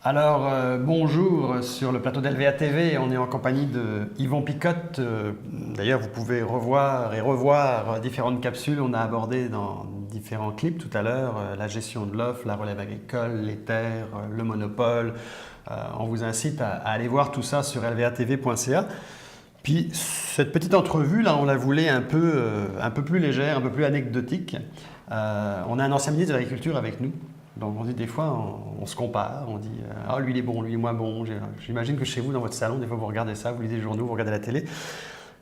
Alors, bonjour sur le plateau d'LVA TV. On est en compagnie de Yvon Picotte. D'ailleurs, vous pouvez revoir et revoir différentes capsules. On a abordé dans différents clips tout à l'heure la gestion de l'offre, la relève agricole, les terres, le monopole. On vous incite à aller voir tout ça sur lvatv.ca. Puis, cette petite entrevue, là, on la voulait un peu plus légère, un peu plus anecdotique. On a un ancien ministre de l'Agriculture avec nous. Donc on dit des fois, on se compare, on dit « Ah, lui il est bon, lui il est moins bon ». J'imagine que chez vous, dans votre salon, des fois vous regardez ça, vous lisez les journaux, vous regardez la télé.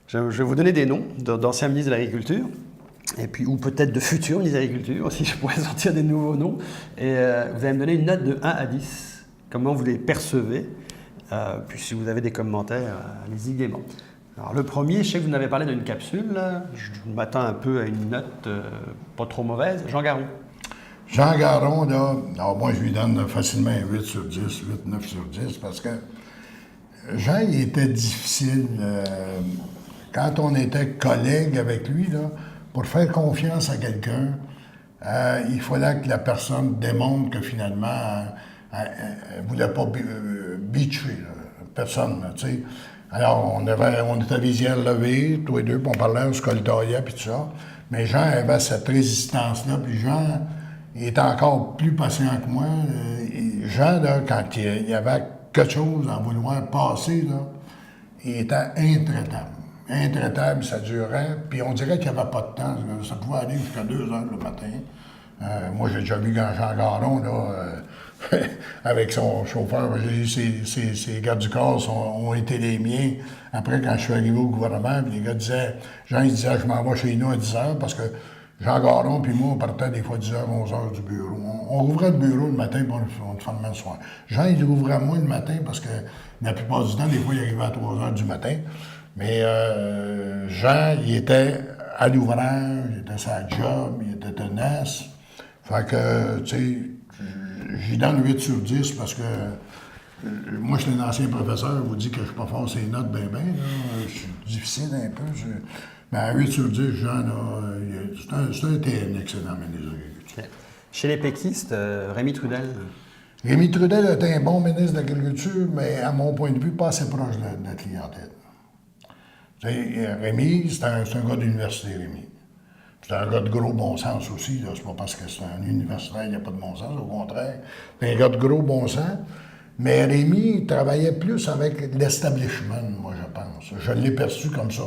Je vais vous donner des noms d'anciens ministres de l'Agriculture, et puis, ou peut-être de futurs ministres de l'Agriculture, si je pourrais sortir des nouveaux noms. Et vous allez me donner une note de 1 à 10, comment vous les percevez. Puis si vous avez des commentaires, allez-y gaiement. Alors le premier, je sais que vous m'avez parlé d'une capsule, là. Je m'attends un peu à une note pas trop mauvaise. Jean Garon. Jean Garon, là, alors moi, je lui donne facilement 8 sur 10, 8, 9 sur 10, parce que Jean, il était difficile. Quand on était collègue avec lui, là, pour faire confiance à quelqu'un, il fallait que la personne démontre que finalement, elle ne voulait pas bitcher, personne, tu sais. Alors, on était les yeux levés, tous les deux, puis on parlait, on se coltaillait, puis tout ça. Mais Jean avait cette résistance-là, puis Jean... Il était encore plus patient que moi. Jean, là, quand il y avait quelque chose à vouloir passer, là, il était intraitable. Intraitable, ça durait. Puis on dirait qu'il n'y avait pas de temps. Ça pouvait aller jusqu'à 2 heures le matin. Moi, j'ai déjà vu Jean Garon, là, avec son chauffeur. J'ai eu ses gardes du corps ont été les miens. Après, quand je suis arrivé au gouvernement, puis les gars disaient, Jean, il disait, je m'en vais chez nous à 10 heures parce que Jean Garon puis moi, on partait des fois 10h, 11h du bureau. On rouvrait le bureau le matin, puis on le fermait le soir. Jean, il rouvrait moins le matin parce que la plupart du temps, des fois, il arrivait à 3h du matin. Mais Jean, il était à l'ouvrage, il était sa job, il était tenace. Fait que, tu sais, j'y donne 8 sur 10 parce que moi, je suis un ancien professeur, je vous dis que je ne suis pas fort ces notes, ben, je suis difficile un peu. Mais à 8 sur 10, Jean, c'était un excellent ministre de l'Agriculture. Chez les péquistes, Rémy Trudel. Rémy Trudel était un bon ministre de l'Agriculture, mais à mon point de vue, pas assez proche de la clientèle. Rémy, c'est un gars d'université, Rémy. C'est un gars de gros bon sens aussi. C'est pas parce que c'est un universitaire qu'il n'y a pas de bon sens, au contraire. C'est un gars de gros bon sens. Mais Rémy travaillait plus avec l'establishment, moi, je pense. Je l'ai perçu comme ça.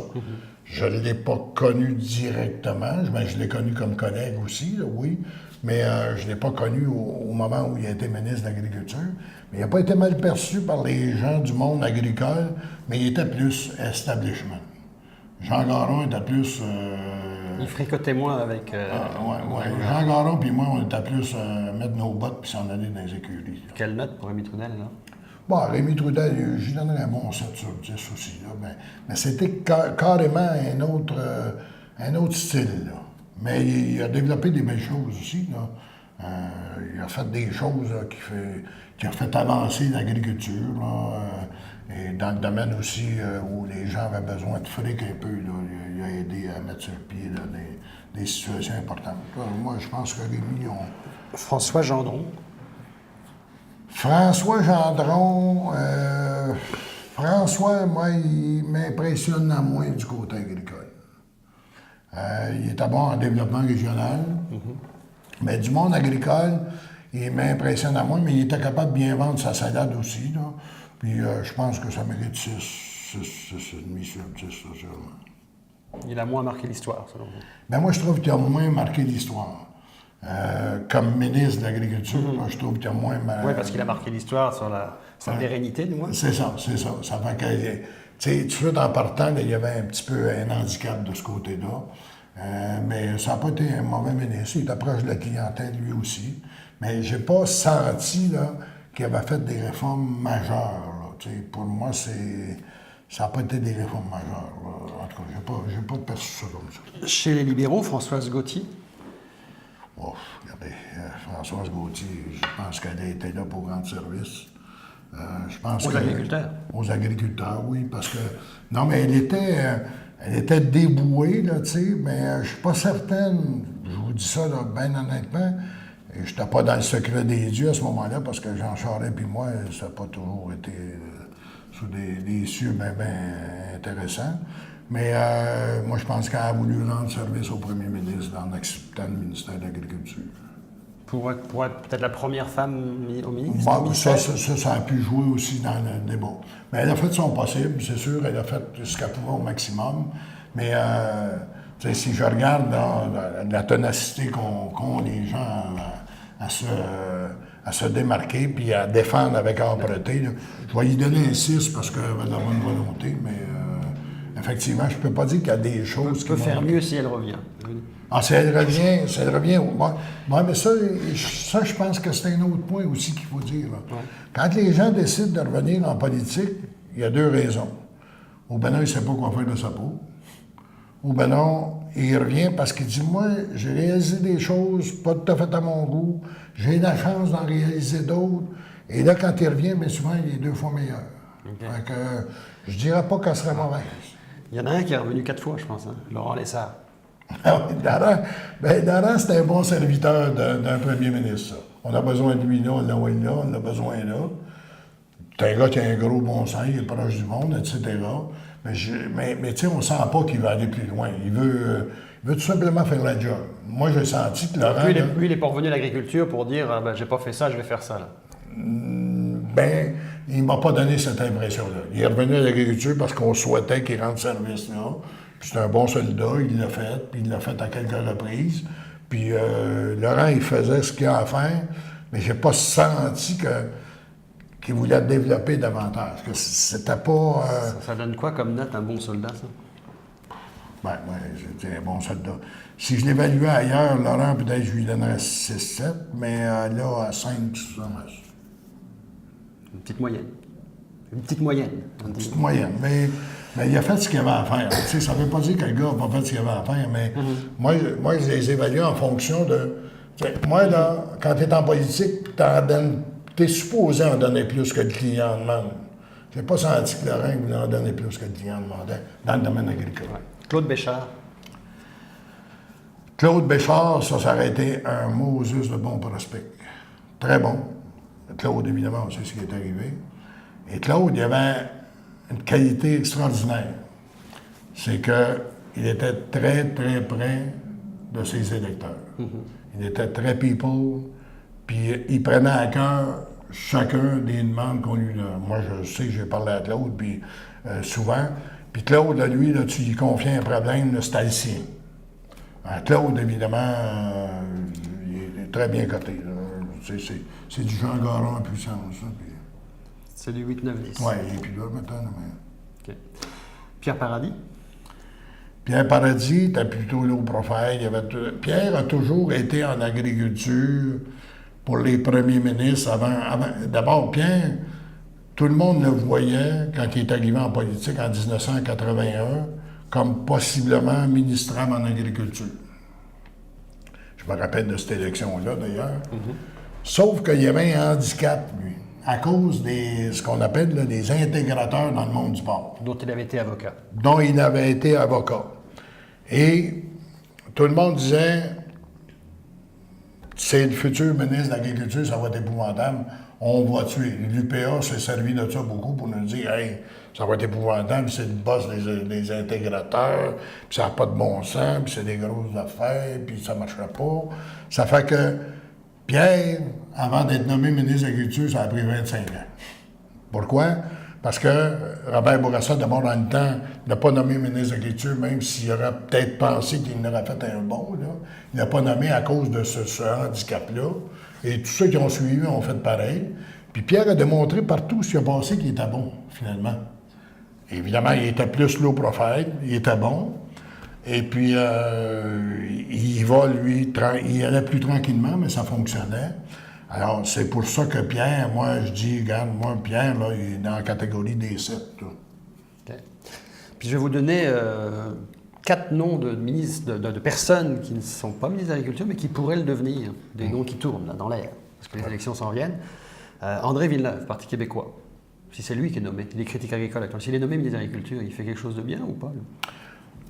Je ne l'ai pas connu directement. Je l'ai connu comme collègue aussi, là, oui. Mais je ne l'ai pas connu au moment où il a été ministre de l'Agriculture. Mais il n'a pas été mal perçu par les gens du monde agricole, mais il était plus establishment. Jean Garon était plus... Il fricotait moins avec... Oui. Jean Garon puis moi, on était plus mettre nos bottes puis s'en aller dans les écuries. Là. Quelle note pour Rémy Trudel, là? Bon, Rémy Trudel, j'y donnerais un bon 7 sur 10 aussi. Là. Mais c'était carrément un autre style. Là. Mais il a développé des belles choses aussi. Là. Il a fait des choses là, qui a fait avancer l'agriculture. Et dans le domaine aussi où les gens avaient besoin de fric un peu, là, il a aidé à mettre sur pied là, des situations importantes. Moi, je pense que Rémy, François Gendron. François Gendron, François, moi, il m'impressionne à moins du côté agricole. Il était bon en développement régional, mais du monde agricole, il m'impressionne à moins, mais il était capable de bien vendre sa salade aussi. Là. Puis je pense que ça mérite 6,5 sur 10, sûrement. Il a moins marqué l'histoire, selon vous? Ben moi, je trouve qu'il a moins marqué l'histoire. Comme ministre de l'Agriculture, je trouve qu'il a moins... Oui, parce qu'il a marqué l'histoire sur sa pérennité, du moins. C'est ça. Ça fait que, tu sais, tout de suite en partant, là, il y avait un petit peu un handicap de ce côté-là. Mais ça n'a pas été un mauvais ministre. Il était proche de la clientèle, lui aussi. Mais j'ai pas senti là, qu'il avait fait des réformes majeures. Là. Pour moi, ça n'a pas été des réformes majeures. Là. En tout cas, j'ai pas perçu ça comme ça. Chez les libéraux, Françoise Gauthier. Oh, regardez, Françoise Gauthier, je pense qu'elle a été là pour rendre service. Aux agriculteurs? Aux agriculteurs, oui, parce que... Non, mais elle était dévouée, là, tu sais, mais je suis pas certaine, je vous dis ça, là, bien honnêtement, Et je n'étais pas dans le secret des dieux à ce moment-là, parce que Jean Charest puis moi, ça n'a pas toujours été sous des cieux bien intéressants. Mais moi, je pense qu'elle a voulu rendre service au premier ministre en acceptant le ministère de l'Agriculture. Pour être peut-être la première femme au ministre? Bon, ça a pu jouer aussi dans le débat. Mais elle a fait son possible, c'est sûr, elle a fait ce qu'elle pouvait au maximum. Mais si je regarde la ténacité qu'ont les gens à se démarquer puis à défendre avec âpreté, là, je vais lui donner un 6 parce qu'elle avait de la bonne volonté, mais effectivement, je ne peux pas dire qu'il y a des choses qui peut faire mieux si elle revient. Ah, si elle revient. Ouais, mais ça, je pense que c'est un autre point aussi qu'il faut dire. Là. Ouais. Quand les gens décident de revenir en politique, il y a deux raisons. Ou ben non, il ne sait pas quoi faire de sa peau. Ou ben non, il revient parce qu'il dit, moi, j'ai réalisé des choses pas tout à fait à mon goût, j'ai la chance d'en réaliser d'autres. Et là, quand il revient, bien souvent, il est 2 fois meilleur. Okay. Fait que je dirais pas qu'elle serait mauvaise. Il y en a un qui est revenu 4 fois, je pense, hein? Laurent Lessard. Ah oui, Daran, c'est un bon serviteur d'un premier ministre, ça. On a besoin de lui là, on a besoin là. C'est un gars qui a un gros bon sens, il est proche du monde, etc. Mais tu sais, on ne sent pas qu'il va aller plus loin. Il veut tout simplement faire la job. Moi, j'ai senti que Laurent... Lui, il est pas revenu à l'agriculture pour dire j'ai pas fait ça, je vais faire ça, là. Il ne m'a pas donné cette impression-là. Il est revenu à l'agriculture parce qu'on souhaitait qu'il rende service là. Puis c'est un bon soldat, il l'a fait, puis il l'a fait à quelques reprises. Puis Laurent, il faisait ce qu'il a à faire, mais j'ai pas senti qu'il voulait développer davantage. Que c'était pas... Ça donne quoi comme note, un bon soldat, ça? C'était un bon soldat. Si je l'évaluais ailleurs, Laurent, peut-être je lui donnerais 6-7, mais là, à 5, ça marche. Une petite moyenne. Une petite moyenne. Mais il a fait ce qu'il avait à faire. Ça ne veut pas dire que le gars n'a pas fait ce qu'il avait à faire, mais moi, je les évalue en fonction de... Moi, là, quand tu es en politique, tu es supposé en donner plus que le client demande. Je n'ai pas senti que Laurent voulait en donner plus que le client demandait dans le domaine agricole. Ouais. Claude Béchard. Claude Béchard, ça aurait été un Moses de bon prospect. Très bon. Claude, évidemment, on sait ce qui est arrivé. Et Claude, il avait une qualité extraordinaire. C'est qu'il était très, très près de ses électeurs. Il était très people, puis il prenait à cœur chacun des demandes qu'on lui donne. Moi, je sais que j'ai parlé à Claude, puis souvent. Puis Claude, lui, là, tu lui confies un problème, c'était le sien. Claude, évidemment, il est très bien coté. C'est du Jean Garon en puissance. Ça, puis... C'est du 8-9-10. Oui, et puis là, maintenant... Okay. Pierre Paradis? Pierre Paradis était plutôt low profile. Pierre a toujours été en agriculture pour les premiers ministres avant. D'abord, Pierre, tout le monde le voyait, quand il est arrivé en politique en 1981, comme possiblement ministrable en agriculture. Je me rappelle de cette élection-là, d'ailleurs. Sauf qu'il y avait un handicap, lui, à cause de ce qu'on appelle là, des intégrateurs dans le monde du sport. Dont il avait été avocat. Dont il avait été avocat. Et tout le monde disait, c'est le futur ministre de l'Agriculture, ça va être épouvantable, on va tuer. L'UPA s'est servi de ça beaucoup pour nous dire, hey, ça va être épouvantable, c'est le boss des intégrateurs, puis ça n'a pas de bon sens, puis c'est des grosses affaires, puis ça ne marchera pas. Ça fait que Pierre, avant d'être nommé ministre de l'Agriculture, ça a pris 25 ans. Pourquoi? Parce que Robert Bourassa, d'abord dans le temps, n'a pas nommé ministre de l'Agriculture, même s'il aurait peut-être pensé qu'il aurait fait un bon. Là. Il n'a pas nommé à cause de ce handicap-là. Et tous ceux qui ont suivi ont fait pareil. Puis Pierre a démontré partout ce qui a passé qu'il était bon, finalement. Évidemment, il était plus low profile, il était bon. Et puis, il va, lui, il allait plus tranquillement, mais ça fonctionnait. Alors, c'est pour ça que Pierre, moi, je dis, regarde, moi, Pierre, là, il est dans la catégorie des 7. Okay. Puis je vais vous donner 4 noms de ministres, de personnes qui ne sont pas ministres de l'Agriculture, mais qui pourraient le devenir. Des noms qui tournent là, dans l'air, parce que les élections s'en viennent. André Villeneuve, Parti québécois. Si c'est lui qui est nommé, il est critique agricole actuel. S'il est nommé ministre de l'Agriculture, il fait quelque chose de bien ou pas?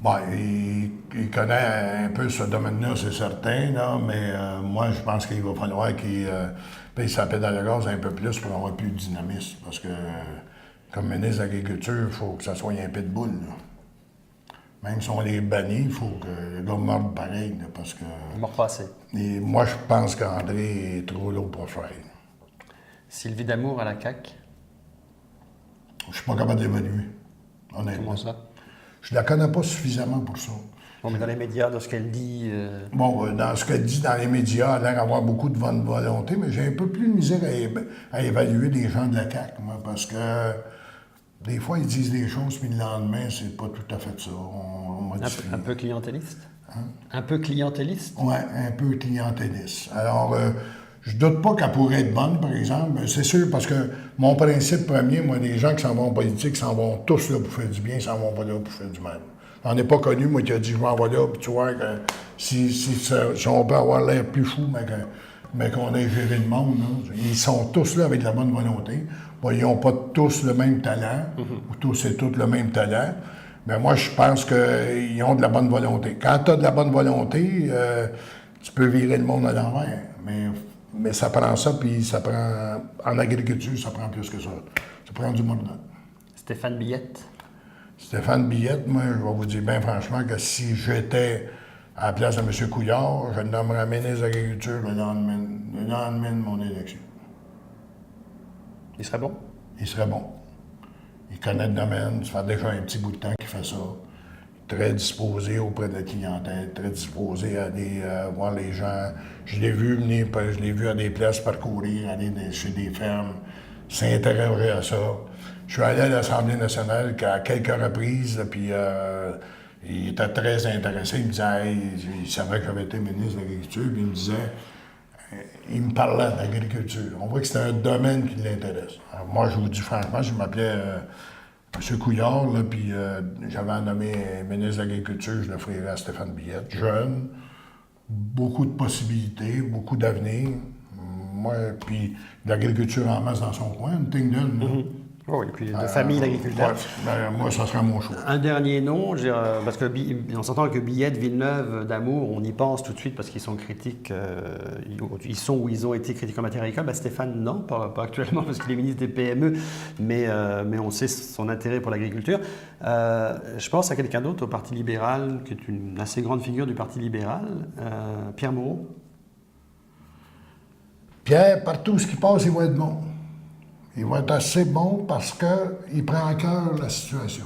Bon, il connaît un peu ce domaine-là, c'est certain, là, mais moi, je pense qu'il va falloir qu'il paye sa pédale à gaz un peu plus pour avoir plus de dynamisme. Parce que, comme ministre de l'Agriculture, il faut que ça soit un pitbull. Là. Même si on les bannit, il faut que le gars morde pareil, là, parce que... Il mord pas assez. Et moi, je pense qu'André est trop lourd pour faire. Sylvie Damour à la CAQ. Je suis pas capable d'évaluer, honnêtement. Comment ça? Je la connais pas suffisamment pour ça. Bon, mais dans les médias, de ce qu'elle dit... Bon, dans ce qu'elle dit dans les médias, elle a l'air d'avoir beaucoup de bonne volonté, mais j'ai un peu plus de misère à évaluer des gens de la CAQ, moi, parce que des fois, ils disent des choses, puis le lendemain, c'est pas tout à fait ça. On modifie. Un peu clientéliste? Hein? Un peu clientéliste? Oui, un peu clientéliste. Alors, je doute pas qu'elle pourrait être bonne, par exemple. C'est sûr, parce que mon principe premier, moi, les gens qui s'en vont en politique s'en vont tous là pour faire du bien, ils s'en vont pas là pour faire du mal. J'en ai pas connu, moi, qui a dit, je m'en vais là, puis tu vois, que si on peut avoir l'air plus fou, mais qu'on ait géré le monde, là, ils sont tous là avec de la bonne volonté. Bon, ils n'ont pas tous le même talent, ou tous et toutes le même talent, mais moi, je pense qu'ils ont de la bonne volonté. Quand tu as de la bonne volonté, tu peux virer le monde à l'envers, mais ça prend ça, puis ça prend... En agriculture, ça prend plus que ça. Ça prend du monde. Stéphane Billette. Stéphane Billette, moi, je vais vous dire bien franchement que si j'étais à la place de M. Couillard, je le nommerais ministre de l'Agriculture le lendemain de mon élection. Il serait bon? Il serait bon. Il connaît le domaine, ça fait déjà un petit bout de temps qu'il fait ça. Très disposé auprès de la clientèle, très disposé à aller voir les gens. Je l'ai vu venir, je l'ai vu à des places parcourir, aller chez des fermes, s'intéresser à ça. Je suis allé à l'Assemblée nationale à quelques reprises, puis il était très intéressé. Il me disait, il savait que j'avais été ministre de l'Agriculture, puis il me disait, il me parlait de l'agriculture. On voit que c'était un domaine qui l'intéresse. Alors moi, je vous dis franchement, je m'appelais M. Couillard, là, puis j'avais nommé ministre de l'Agriculture, je le ferais à Stéphane Billette. Jeune, beaucoup de possibilités, beaucoup d'avenir. Moi, puis l'agriculture en masse dans son coin, une Tingdon. Oui, et puis de famille d'agriculteurs. Moi, ça serait mon choix. Un dernier nom, parce qu'on s'entend que Billette, Villeneuve, Damour, on y pense tout de suite parce qu'ils sont critiques, ils sont ou ils ont été critiques en matière agricole. Ben, Stéphane, non, pas actuellement parce qu'il est ministre des PME, mais on sait son intérêt pour l'agriculture. Je pense à quelqu'un d'autre au Parti libéral, qui est une assez grande figure du Parti libéral, Pierre Moreau. Pierre, partout ce qui passe, il va être bon. Il va être assez bon parce qu'il prend à cœur la situation.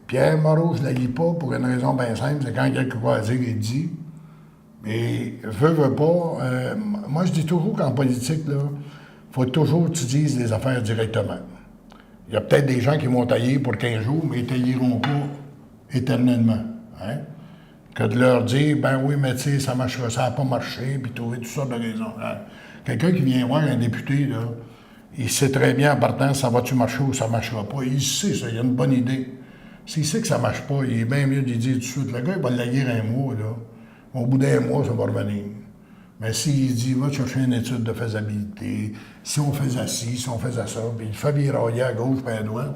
Pierre Moreau, je ne la lis pas pour une raison bien simple, c'est quand il y a quelque chose à dire, il dit. Mais veut pas. Moi, je dis toujours qu'en politique, il faut toujours que tu dises les affaires directement. Il y a peut-être des gens qui vont tailler pour 15 jours, mais ils ne tailleront pas éternellement. Hein? Que de leur dire, ben oui, mais tu sais, ça marchera, ça n'a pas marché, puis trouver toutes sortes de raisons. Hein? Quelqu'un qui vient voir un député, là, il sait très bien en partant, ça va-tu marcher ou ça ne marchera pas. Il sait ça, il a une bonne idée. S'il sait que ça ne marche pas, il est bien mieux de dire tout de suite, le gars, il va l'aguer un mois, là. Au bout d'un mois, ça va revenir. Mais s'il dit, va chercher une étude de faisabilité, si on faisait ci, si on faisait ça, puis il fait virailler à gauche et à droite,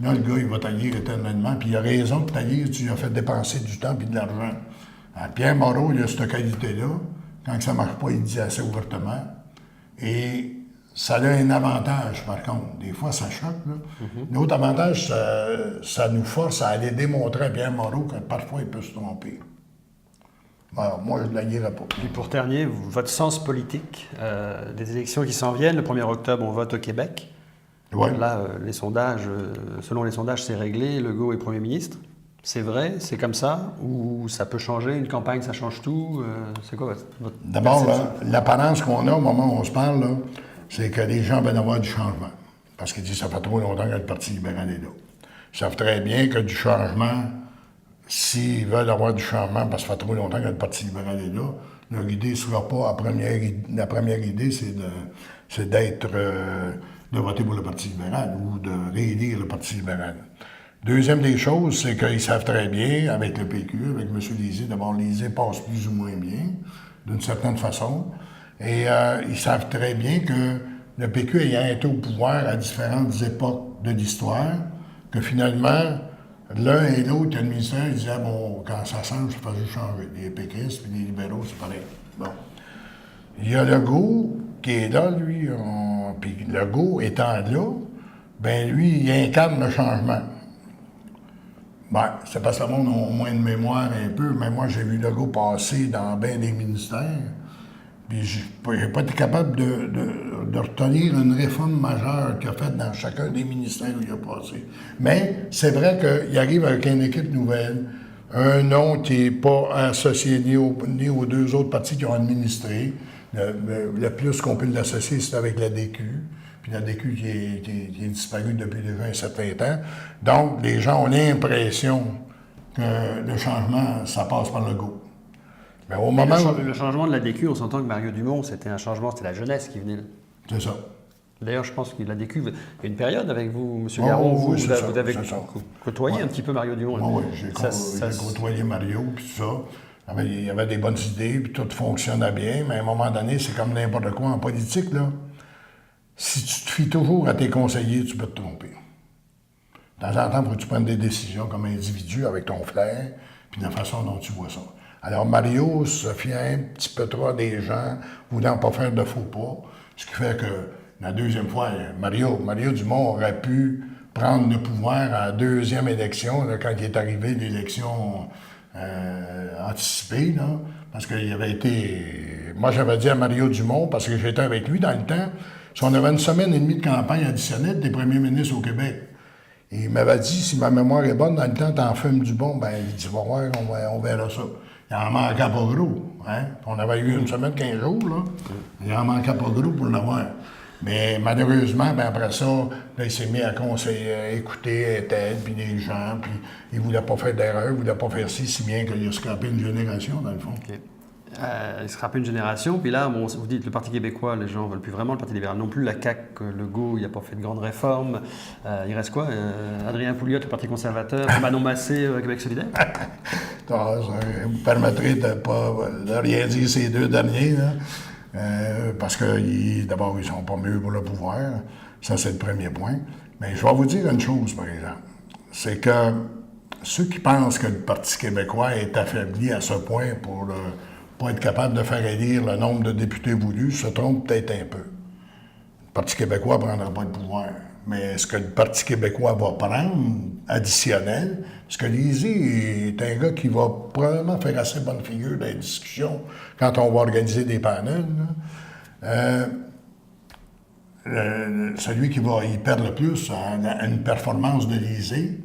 là, le gars, il va tailler éternellement, puis il a raison de tailler, tu lui as fait dépenser du temps et de l'argent. Pierre Moreau, il a cette qualité-là. Quand ça ne marche pas, il dit assez ouvertement. Et ça a un avantage, par contre. Des fois, ça choque. L'autre avantage, ça nous force à aller démontrer à Pierre Moreau que parfois, il peut se tromper. Alors, moi, je ne la lirai pas. Puis pour terminer, votre sens politique, des élections qui s'en viennent, le 1er octobre, on vote au Québec. Ouais. Là, les sondages, selon les sondages, c'est réglé, Legault est Premier ministre. C'est vrai, c'est comme ça, ou ça peut changer, une campagne, ça change tout? C'est quoi votre D'abord, l'apparence qu'on a au moment où on se parle, là, c'est que les gens veulent avoir du changement. Parce qu'ils disent que ça fait trop longtemps que le Parti libéral est là. Ils savent très bien que du changement, s'ils veulent avoir du changement parce que ça fait trop longtemps que le Parti libéral est là, leur idée ne sera pas... La première idée, c'est d'être... de voter pour le Parti libéral ou de réélire le Parti libéral. Deuxième des choses, c'est qu'ils savent très bien, avec le PQ, avec M. Lisée, d'abord, Lisée passe plus ou moins bien, d'une certaine façon, et ils savent très bien que le PQ ayant été au pouvoir à différentes époques de l'histoire, que finalement, L'un et l'autre, il y a le ministère, ils disaient, bon, quand ça change, il faut juste changer. Les péquistes puis les libéraux, c'est pareil. Bon. Il y a Legault qui est là, lui, puis Legault étant là, ben lui, il incarne le changement. Ben, c'est parce que le monde a moins de mémoire un peu, mais moi, j'ai vu Legault passer dans bien des ministères, puis j'ai pas été capable de retenir une réforme majeure qu'il a faite dans chacun des ministères où il a passé. Mais c'est vrai qu'il arrive avec une équipe nouvelle, un nom qui n'est pas associé ni aux deux autres partis qui ont administré. Le plus qu'on peut l'associer, c'est avec la DQ. Puis la DQ qui est disparue depuis déjà un certain temps. Donc, les gens ont l'impression que le changement, ça passe par le go. Mais au moment le changement de la DQ, on s'entend que Mario Dumont, c'était un changement, c'était la jeunesse qui venait. C'est ça. D'ailleurs, je pense que la DQ, il y a une période avec vous, M. Garon, vous avez côtoyé un petit peu Mario Dumont. Oui, j'ai côtoyé Mario, puis tout ça. Il y avait des bonnes idées, puis tout fonctionnait bien, mais à un moment donné, c'est comme n'importe quoi en politique, là. Si tu te fies toujours à tes conseillers, tu peux te tromper. De temps en temps, il faut que tu prennes des décisions comme individu avec ton flair, puis de la façon dont tu vois ça. Alors, Mario se fiait un petit peu trop à des gens voulant pas faire de faux pas, ce qui fait que la deuxième fois, Mario Dumont aurait pu prendre le pouvoir à la deuxième élection, là, quand il est arrivé l'élection anticipée, là, parce qu'il avait été... Moi, j'avais dit à Mario Dumont, parce que j'étais avec lui dans le temps, si on avait une semaine et demie de campagne additionnelle des premiers ministres au Québec, et il m'avait dit, si ma mémoire est bonne, dans le temps, t'en fumes du bon, ben il dit, va voir, on verra ça. Il en manquait pas gros, hein? On avait eu une semaine, 15 jours, là. Il en manquait pas gros pour l'avoir. Mais malheureusement, ben après ça, là, il s'est mis à conseiller, à écouter tête, puis les gens, puis il voulait pas faire d'erreur, il voulait pas faire ci, si bien qu'il a scrapé une génération, dans le fond. Okay. Il scrapé une génération, puis là, bon, vous dites le Parti québécois, les gens ne veulent plus vraiment, le Parti libéral non plus, la CAQ, Legault, il n'a pas fait de grandes réformes. Il reste quoi? Adrien Pouliot, le Parti conservateur, Manon Massé, Québec solidaire? Ça me permettrait de rien dire ces deux derniers, là. Parce que d'abord, ils ne sont pas mieux pour le pouvoir. Ça, c'est le premier point. Mais je vais vous dire une chose, par exemple. C'est que ceux qui pensent que le Parti québécois est affaibli à ce point pour pas être capable de faire élire le nombre de députés voulus se trompent peut-être un peu. Le Parti québécois ne prendra pas le pouvoir. Mais ce que le Parti québécois va prendre, additionnel, parce que Lisée est un gars qui va probablement faire assez bonne figure dans les discussions quand on va organiser des panels. Celui qui va y perdre le plus à une performance de Lisée,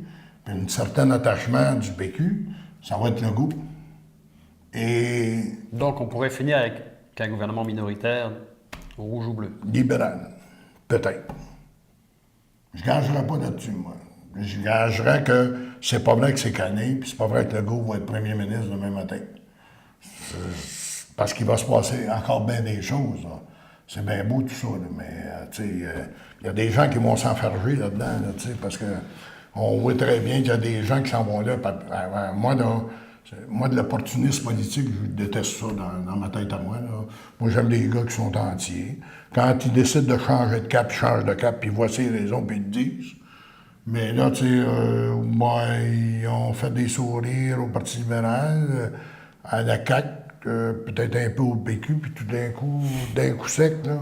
puis un certain attachement du PQ, ça va être Legault. Et... Donc on pourrait finir avec un gouvernement minoritaire rouge ou bleu? Libéral, peut-être. Je ne gagerais pas là-dessus, moi. Je gagerais que c'est pas vrai que c'est canné, puis c'est pas vrai que Legault va être premier ministre demain matin. Parce qu'il va se passer encore bien des choses, là. C'est bien beau tout ça, là, mais tu sais, il y a des gens qui vont s'enfarger là-dedans, là, tu sais, parce que on voit très bien qu'il y a des gens qui s'en vont là. Moi, de l'opportunisme politique, je déteste ça dans ma tête à moi, là. Moi, j'aime les gars qui sont entiers. Quand ils décident de changer de cap, ils changent de cap, puis voici les raisons, puis ils le disent. Mais là, tu sais, ils ont fait des sourires au Parti libéral, à la CAQ, peut-être un peu au PQ, puis tout d'un coup sec, là,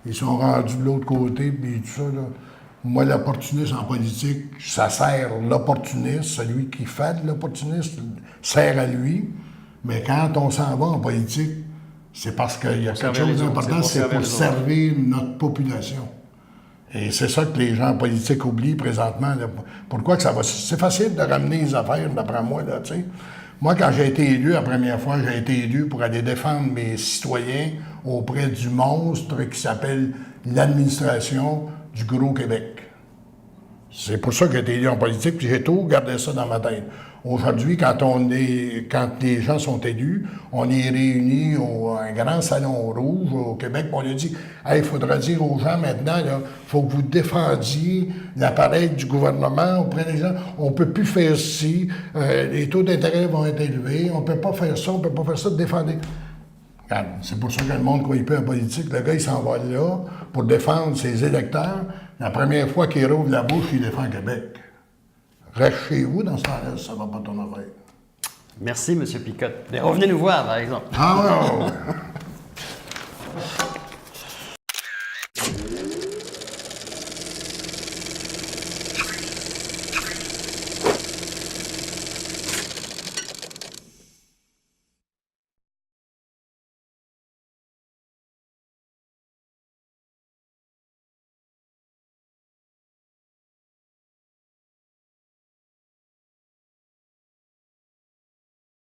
ils sont rendus de l'autre côté, puis tout ça, là. Moi, l'opportunisme en politique, ça sert l'opportuniste, celui qui fait de l'opportunisme, sert à lui. Mais quand on s'en va en politique, c'est parce qu'il y a quelque chose d'important, c'est pour servir notre population. Et c'est ça que les gens en politique oublient présentement. Là. Pourquoi que ça va... C'est facile de ramener les affaires, d'après moi, là, tu sais. Moi, quand j'ai été élu la première fois, j'ai été élu pour aller défendre mes citoyens auprès du monstre qui s'appelle l'administration du Gros Québec. C'est pour ça que j'ai été élu en politique, puis j'ai tout gardé ça dans ma tête. Aujourd'hui, quand les gens sont élus, on est réunis un grand salon rouge au Québec, puis on lui dit « Hey, il faudra dire aux gens maintenant, il faut que vous défendiez l'appareil du gouvernement auprès des gens. On ne peut plus faire ci, les taux d'intérêt vont être élevés, on ne peut pas faire ça, on ne peut pas faire ça, défendez. » Regarde, c'est pour ça que le monde croit peu en politique. Le gars, il s'en va là pour défendre ses électeurs. La première fois qu'il rouvre la bouche, il défend Québec. Reste chez vous dans ce temps-là, ça va pas ton affaire. Merci, M. Picotte. Et revenez nous voir, par exemple. Ah ouais, ouais, ouais.